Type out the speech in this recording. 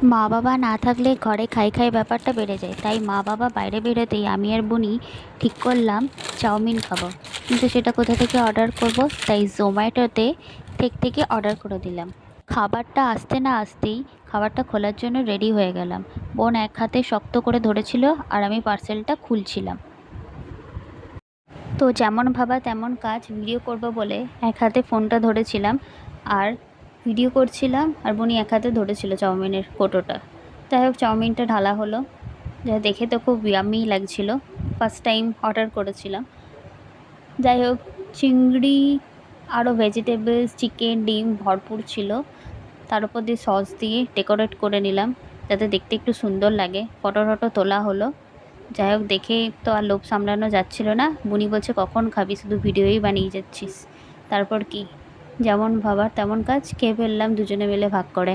মা বাবা না থাকলে ঘরে খাই খাই ব্যাপারটা বেড়ে যায়, তাই মা বাবা বাইরে বেরোতেই আমি আর বুনি ঠিক করলাম চাউমিন খাবো। কিন্তু সেটা কোথা থেকে অর্ডার করব, তাই জোম্যাটোতে থেকে অর্ডার করে দিলাম। খাবারটা আসতে না আসতেই খাবারটা খোলার জন্য রেডি হয়ে গেলাম। বোন এক হাতে শক্ত করে ধরেছিল আর আমি পার্সেলটা খুলছিলাম। তো যেমন ভাবা তেমন কাজ, ভিডিও করব বলে এক হাতে ফোনটা ধরেছিলাম আর ভিডিও করছিলাম, আর বুনি এক হাতে ধরেছিল চাউমিনের কোটোটা। যাই হোক, চাউমিনটা ঢালা হলো, যা দেখে তো খুব ইয়াম্মি লাগছিল। ফার্স্ট টাইম অর্ডার করেছিলাম। যাই হোক, চিংড়ি আরও ভেজিটেবলস, চিকেন, ডিম ভরপুর ছিল। তার উপর দিয়ে সস দিয়ে ডেকোরেট করে নিলাম যাতে দেখতে একটু সুন্দর লাগে। ফটো টটো তোলা হলো। যাই হোক, দেখে তো আর লোভ সামলানো যাচ্ছিল না। বুনি বলছে, কখন খাবি, শুধু ভিডিওই বানিয়ে যাচ্ছিস। তারপর কি, যেমন ভাবার তেমন কাজ, খেয়ে ফেললাম দুজনে মিলে ভাগ করে।